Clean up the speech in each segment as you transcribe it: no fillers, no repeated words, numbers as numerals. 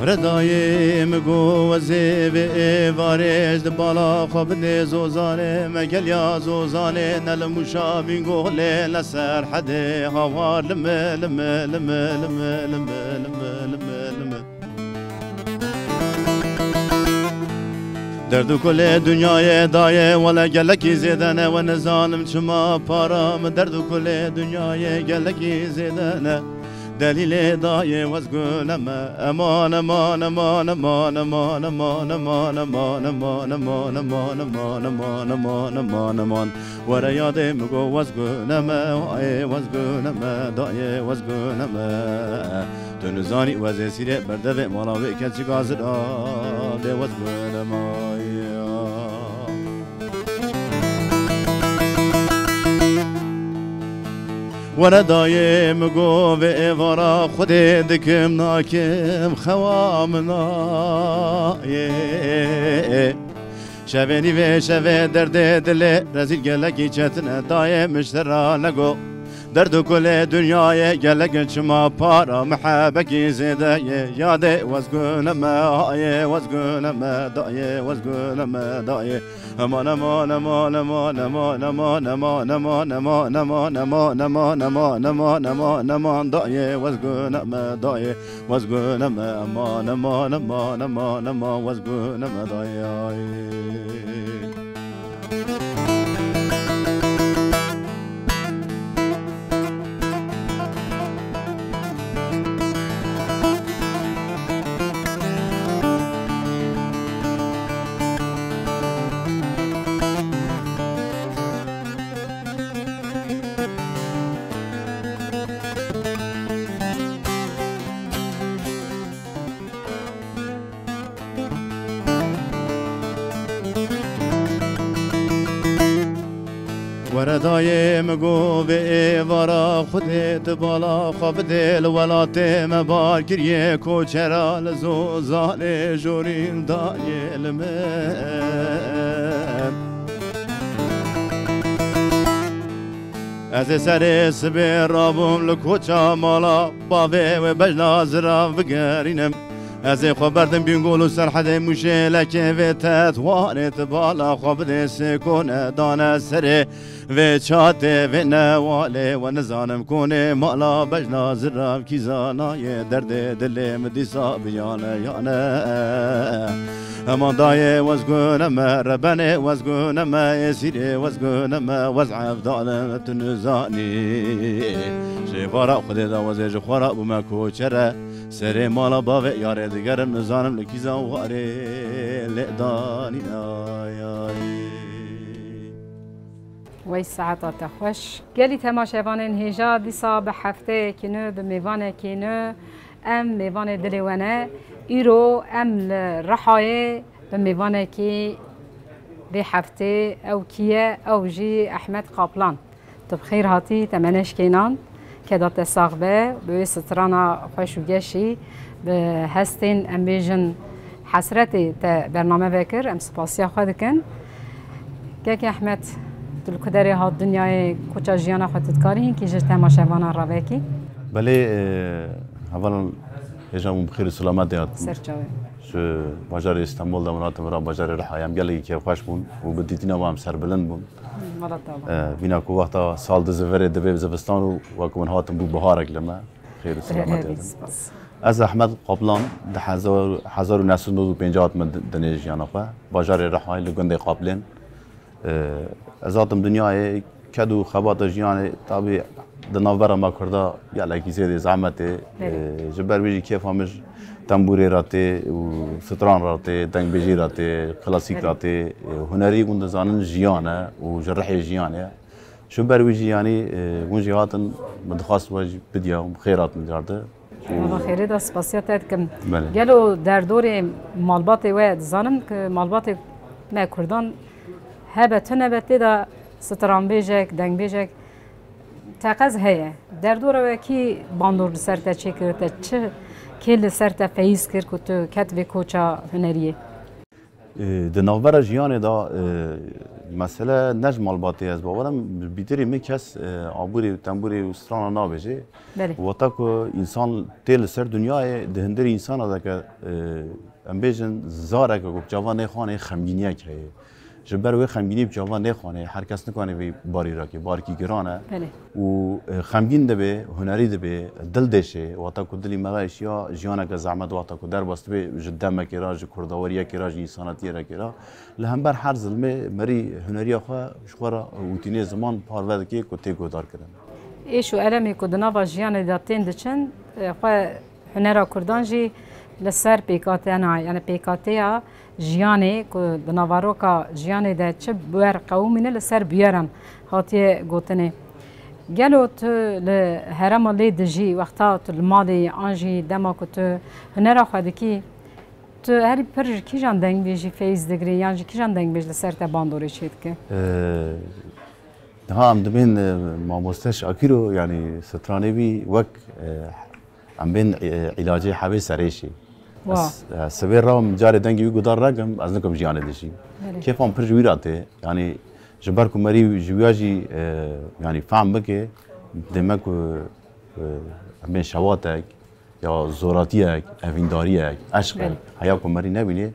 وردای مگو وزی به وارش بالا خواب نزوزانه مگل یا زوزانه نل موشا بینگوله لسر حده هوار لمه لمه لمه لمه لمه لمه لمه لمه دردو کل دنیای دایه ولا گلکی زیدنه و نزانم چما پارام دردو کل دنیای گلکی زیدنه دلیل دایه وزگونم امان امان امان امان امان امان امان امان امان امان امان امان امان امان امان امان ورا یاده مگو وزگونم وای وزگونم دایه وزگونم تو نزانی وزه سیره برده مالاوی کسی گازد ده وزگونم وردای مگو به وارا خود دکم ناکم خوامنا شبنی و شب درد دل رزیل گلکی چتنه دای مشترا نگو درد کل دنیای گلک چما پارا محبکی زیده یاده وزگونم آیه وزگونم دایه وزگونم دایه امان امان امان امان امان امان امان امان امان امان امان امان امان امان امان امان دایه وزگونم دایه وزگونم امان امان امان امان امان وزگونم دایه وردای مگو به وارا خودت بالا خواب دل ولات مبار کریه کوچرا لزوزان جورین دای لمن از سر سبه رابم لکوچا مالا باوه و بجنا زرا وگرینم از خو بردم بینگول و سرحده موشه لکه و تتوانت بالا خواب دست کنه دانه سره و چاته و نواله و نزانم کنه مالا بجنا زرم کی زانای درد دلم دیسا بیانه یانه امان دایه وزگونم ربنه وزگونم اسیره وزگونم وزعف دالم تنزانی شفارا خود دا وزج خورا بما کوچره سر مالا باوه یاره دیگرم نزانم لکیزا واره لعدانی وی ساعتا تخوش گلی تماشاوان هجا دیسا به هفته کنه به میوان کنه ام میوان دلوانه ایرو ام رحایه به میوان کی به هفته او کیه او جی احمد قابلان طب خیر هاتی تمنش کینان که دات ساقبه به سترانا خوش و گشی به هستین ام بیجن حسرتی تا برنامه بکر ام سپاسیا خود کن که احمد تو کدری ها دنیای کوچا جیانا خودت کاری که جت تماشاوانا راوکی بله اولا هجام بخیر سلامت دیات سرچاوی شو بازار استانبول دامنات مرا بازار رحایم گلی که خوش بون و بدیتینا با هم سر بلند بون بینا کو وقتا سال دزوره دبی زبستان و کومن هاتم بو بهارک لما خیر سلامت از احمد قابلان ده 1950 من دنیج یانا خو بازار رحای لگنده قابلن ازاتم دنیای کدو خبات جیان طبیعی دناور ما کرده یا لکی زیاد زحمت جبر بیجی کیف همش تنبوری راته و ستران راته دنگ بیجی راته کلاسیک راته هنری گند زانن جیانه و جرحی جیانه شو بر بیجی یعنی اون جهاتن مدخواست واج بدیام خیرات می‌دارده والله خیره دا سپاسیات کم گلو در دور مالبات و زانم که مالبات ما کردان هبت نبته دا ستران بیجک دنگ بیجک تقاض هيا در دوره کی باندور سرتا چه کرده چه کل سرتا فیز کرد که تو کتب کوچا هنریه دنابرا جیان دا مثلا نجم الباتی از باورم بیتری میکس عبوری و تنبوری و استران نابجه و تا که انسان تیل سر دنیای دهندر انسان دا که امبیجن زاره که جوان خانه خمگینیه که جبر و خمگینی جوان نخانه هر کس نکنه به باری را که بارکی گرانه و خمگین دبه هنری دبه دل دشه و تا که دلی مغایش یا جیانه که زحمت و تا که در باست به جدمه که راج کردواریه که راج انساناتی را که را لهم بر هر ظلمه مری هنری خواه شخورا وتینی زمان پارود که کتی گودار کردن ایشو علمی که دنوا جیان داتین دچن خواه هنرا کردانجی لسر پیکاتی نه یعنی پیکاتی جیانی که دنواروکا جیانی ده چه بور قومینه لسر بیارن هاتی گوتنه گلو تو لهرم لی دجی وقتا تو المالی آنجی دما که تو هنرا خودکی تو هری پرج کی جان دنگ بیجی فیز دگری یعنی کی جان دنگ بیج لسر تا باندوری چید که ها ام دبین ماموستش اکیرو یعنی سترانی بی وک ام بین علاجی حبی سریشی سبیر رام جاری دنگی وی گدار رقم از نکم جیانه دشی کیف هم پرج ویراته یعنی جبر کو مری جویاجی یعنی فهم بکه دمک بین شواتک یا زوراتیک اوینداریک عشق حیا کو مری نبینه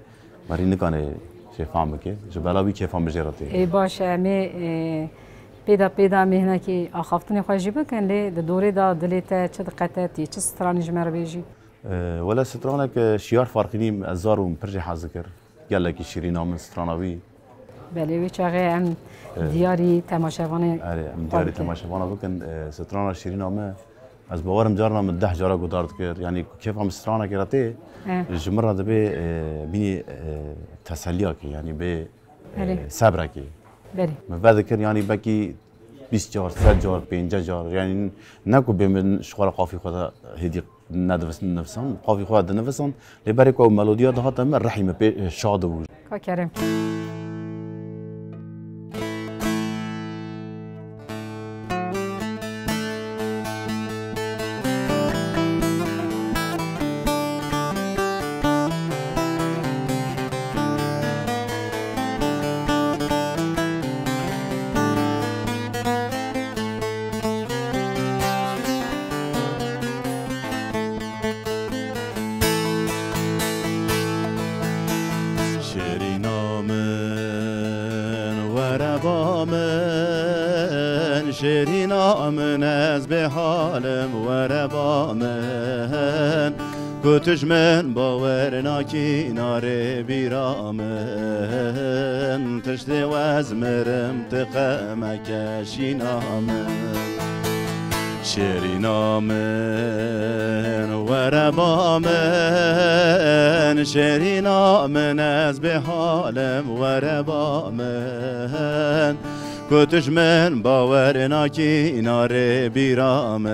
مری نکنه چه فهم بکه جبلا بی کیف هم بجراته ای باشه می پیدا مهنه کی آخافتنی خوشی بکن لی دوره دا دلیت چه دقتی چه سترانی جمر بیجی ولا سترانك شيار فارقيني ازارو برجي حذكر قال لك شيرينا من ستراناوي بله وی چاقه ام دیاری تماشاوانه ام دیاری تماشاوانه بکن سترانا شیرینا ما از باورم جارنا من 10 جارا گدارت کرد یعنی کیف هم سترانا کرده جمره دبی بینی تسلیا کی یعنی به صبر کی بله من بعد کر یعنی بکی 20 جار 30 جار 50 جار یعنی نکو به من شغل قافی خدا هدی ندفسن نفسهم قافي خواد نفسهم لبارك او ملوديا دهات من رحمه شاد و كريم شیرینا من از به حالم وربا من کتش من باور ناکی ناره بیرامن تشت وزمرم تقم کشینا من شیرینا من وربا من شیرینا من از به حالم وربا من کتش من باور ناکی ناره بیرامن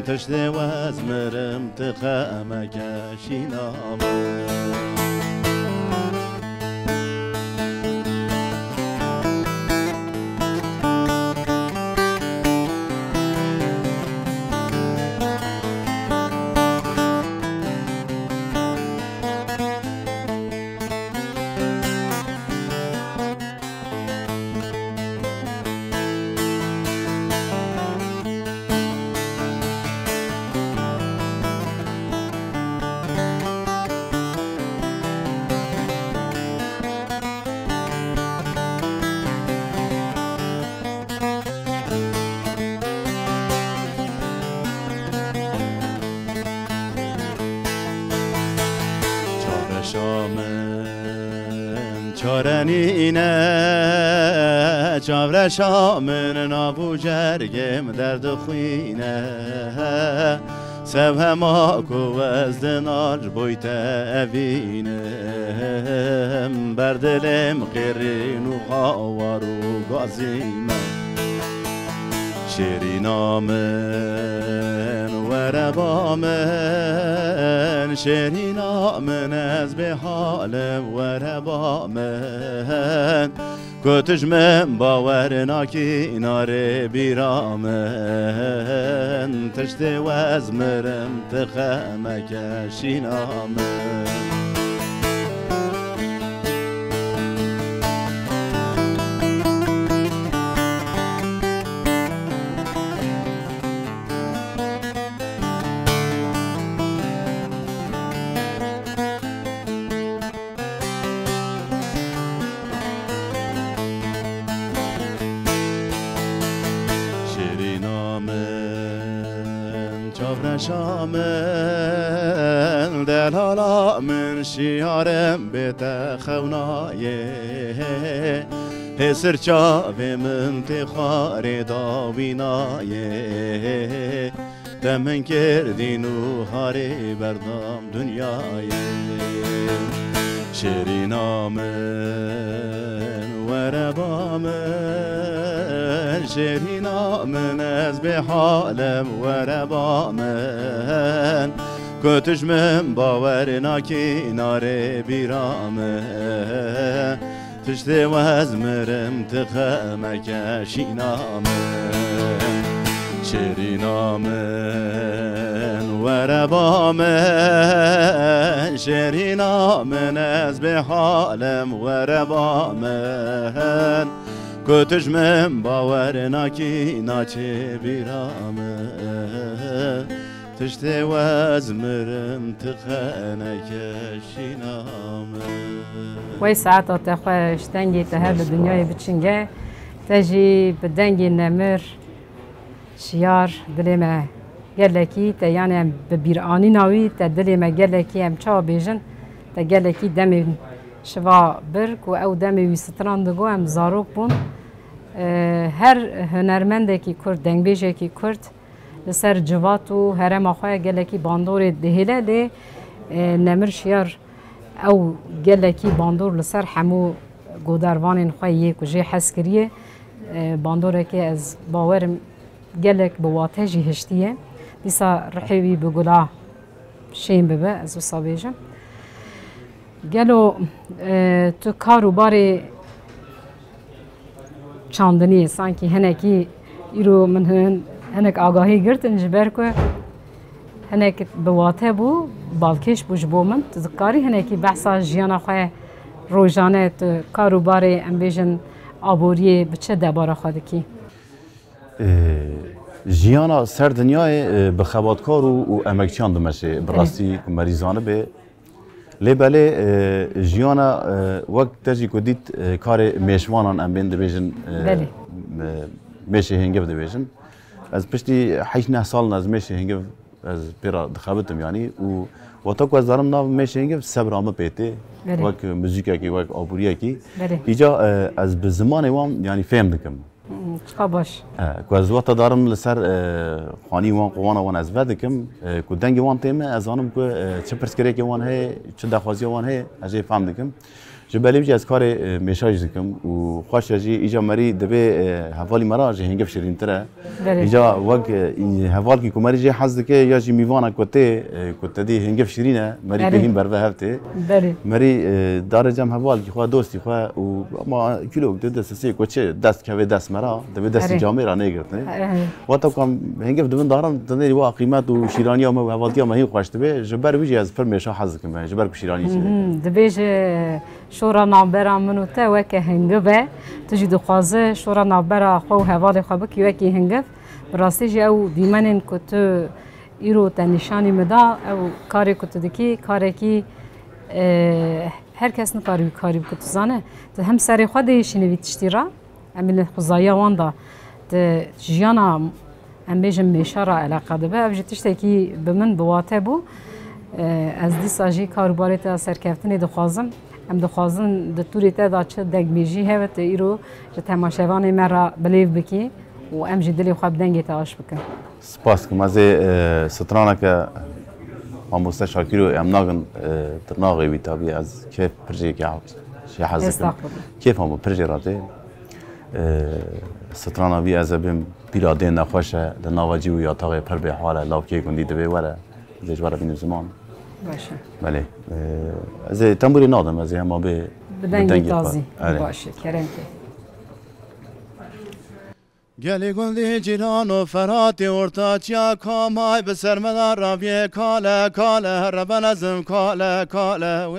تشت وزمرم تقم کشینامن چارنینه چاور شامن نابو جرگم درد خوینه سب هما کو از دنار بویت اوینم بر دلم قرین و خاور و گازیم شیرینا من و ربا من شیرینا من از به حالم و ربا من کتش من باور ناکی ناره بیرامن تشت وزمرم تخم کشینا من شاور شامل دلالا من شیارم بیت خونایه هسر چاوی من تخاری داوینایه دمن کردین و هاری بردم دنیای شیرینامن و ربامن شیرینامن از به حالم و ربامن کتش من باور ناکنار بیرامن تشته و از مرم تخمک شینامن شیرینامن و ربامن شیرینامن از به حالم و ربامن کتش من باور ناکی ناچه بیرامن تشته و از مرم تخنک شینامن وی ساعت تخوش دنگی تهر دنیای بچنگه تجی بدنگی نمر شیار دلی ما گلکی تا یعنی ببیرانی ناوی تا دلی ما گلکی هم چا بیجن تا گلکی دمی شوا برک و او دمی وی ستراندگو هم زاروک بون هر هنرمنده کی کرد دنگ بیجه کی کرد لسر جوات و هرم آخواه گلکی باندور دهیله لی نمر شیار او گلکی باندور لسر همو گودروان خواه یک و جه حس کریه باندوره که از باورم گلک بواتجی هشتیه دیسا رحیوی بگلا شیم ببه از وصابیجم گلو تو کارو باری چاندنی سانکی هنکی ایرو من هنک آگاهی گرتن جبر که هنک بواته بو بالکش بوش بو من تذکاری هنکی بحثا جیانا خواه روزانه تو کارو باری امبیجن آبوریه بچه دباره خودکی جیانا سر دنیای بخوادکار و امکچان دمشه براستی مریضانه به لبله جیانا وقت تجی کدیت کار میشوانان ام بین دبیجن میشه هنگف دبیجن از پشتی 8 سال از میشه هنگف از پیرا دخابتم یعنی و تا که از دارم ناو میشه هنگف صبرامه پیته وقت موزیکا کی وقت آبوریه کی ایجا از به زمان وام یعنی فهم دکم باش که از وقت دارم لسر خانی وان قوانا وان از ودکم که دنگ وان تیمه از آنم که چه پرسکری که وان هی چه دخوازی وان هی اجی فهم دکم جبالی بچه از کار میشایش دکم و خوش اجی ایجا مری دبی حوالی مرا اجی هنگف شیرین تره ایجا وقت حوال کی کمری جی حز دکه یا جی میوانا کته دی هنگف شیرینه مری بهیم بروه هفته مری داره جم حوال کی خواه دوستی خواه و ما کیلو دست سی کوچه دست که دست مرا دبی دست جامعه را نگرتنه وقتا کم هنگف دبن دارم تنهی وا قیمت و شیرانی ها و حوالتی ها مهی خوش دبی جبر بچه از فرمیشا حز دکم جبر شیرانی چیه دبیج شورا نابرا منو تا وکه هنگفه تجي دخوازه شورا نابرا خو هوال خبك وكي هنگف براستي او ديمنن كنت ايرو تنشاني مدا او كاري كنت دكي كاري كي هر کس نکاری كنت زانه هم سری خودی شنوی تشتیرا امین خزایا واندا جیانا ام بیجم میشارا علاقه دبه ابجی تشتکی بمن بواته بو از دیساجی کاروباری تا سرکفتنی دخوازم ام دخوازن دکتوری تا داشت دگمیجی هفت ایرو جت تماشاوانی مرا بلیف بکی و ام جدلی خواب دنگی تاش بکن. سپاس کم از سترانه که آموزش شاکیرو ام ناگن ترناقی بیتابی از کیف پرجی که شی حزکم کیف هم پرجی راته سترانه بی از بیم پیراده نخوشه دنواجی و یاتاقی پر به حاله لاوکی کندی دبی وره زیج وره بین زمان. باشه. بله. از تنبوری نادم از هم به بدنگی تازی. باشه. کرم که. گلی گندی جیران و فراتی ورتاچیا کامای به سرمدار رابیه کاله کاله ربن ازم کاله کاله و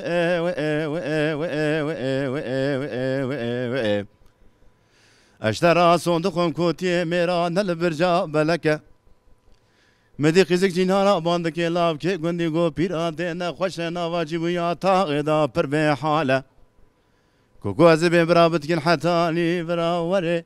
اشترا صندوقم کوتی میرا نل برجا بلکه مدی خیزک جینانا باند که لاب که گندی گو پیراده نخوش نواجی بویا تاقیدا پر به حاله کوکو از بین برابط کن حتانی براوره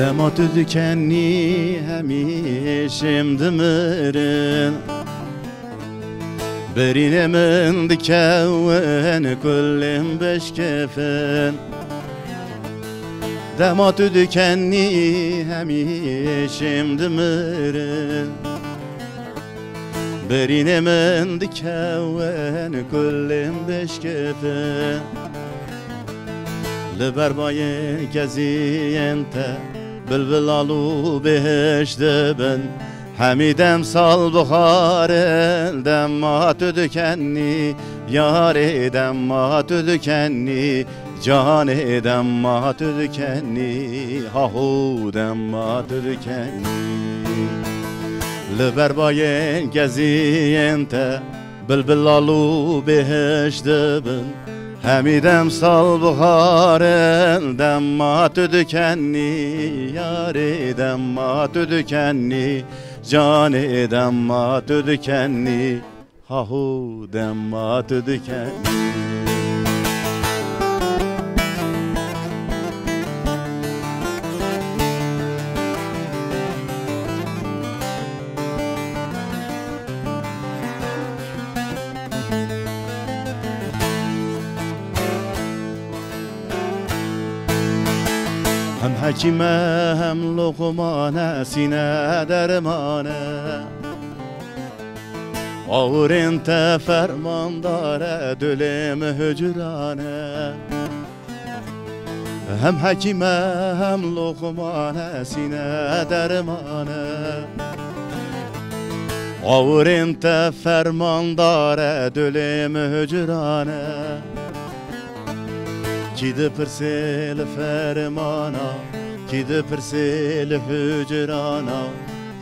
دما تو دکنی همیشم دمرن برین من دکون کلم بشکفن دما تو دکنی همیشم دمرن برین من دکون کلم بشکفن لبر باین کزی انت بلبلالو بهش دبن حمیدم سال بخارن دما تو دکنی یاری دما تو دکنی جان دما تو دکنی هاهو دما تو دکنی لبر باین کزی انت بلبلالو بهش دبن حمیدم سال بخارن دما تو دکنی یاری دما تو دکنی جان دما تو دکنی هاهو دما تو دکنی هم حکیمه هم لقمانه سینه درمانه آورنت فرمان داره دلم هجرانه هم حکیمه هم لقمانه سینه درمانه آورنت فرمان داره دلم هجرانه کی ده پرسیل فرمانا کی ده پرسیل هجرانا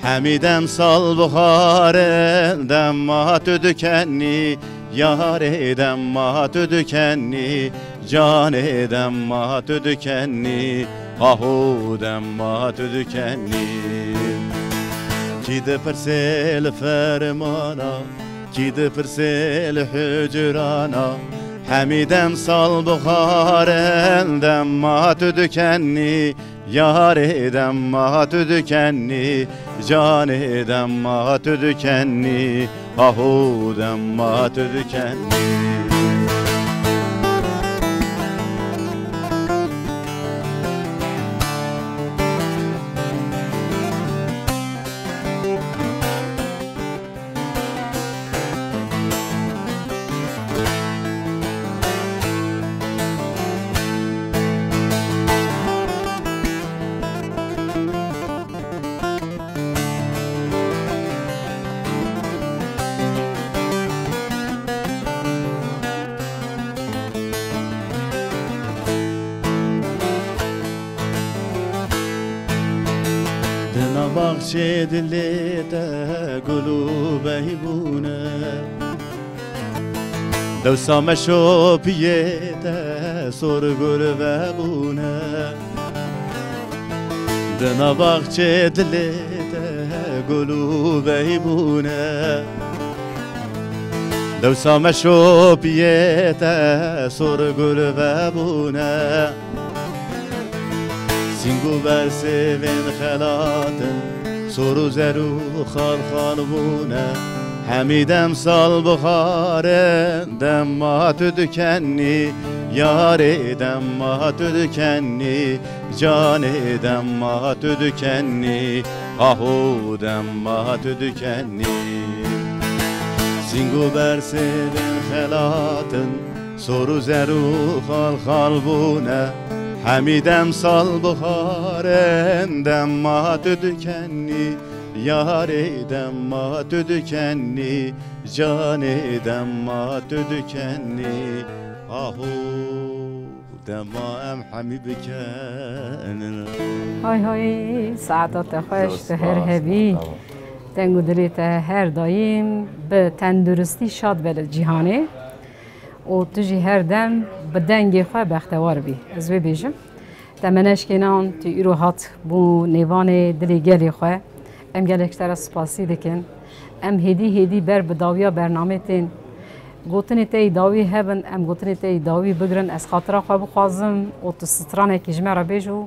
حمیدم سال بخارن دما تو دکنی یاری دما تو دکنی جان دما تو دکنی آهو دما تو دکنی کی ده پرسیل فرمانا کی ده پرسیل هجرانا حمیدم سال بخارن دما تو دکنی یاری دما تو دکنی جان دما تو دکنی آهو دما تو دکنی بخشی دلیت قلوبه بونه دو سامشو پیت سرگل و بونه دنا بخشی دلیت قلوبه بونه دو سامشو پیت سرگل و بونه سینگو بر سوین خلاتن سرو زرو خال خال بونه حمیدم سال بخارن دما تو دکنی یاری دما تو دکنی جان دما تو دکنی آهو دما تو دکنی سینگو بر سوین خلاتن سرو زرو خال خال بونه حمیدم سال بخارن دما تو دکنی یاری دما تو دکنی جان دما تو دکنی آهو دما ام حمی بکن های های ساعتات خوش هر هبی تنگو دلیت هر دایم به تندرستی شاد بل جهانه و تجی هر دم به دنگ خواه بختوار بی از وی بیجم تمنش کنان تو ایرو هات بو نیوان دلی گلی خواه ام گلکتر سپاسی دکن ام هدی بر بداویا برنامه تین گوتنی تی داوی هبن ام گوتنی تی داوی بگرن از خاطر خواه بخوازم و تو سترانه که جمعه را بیجو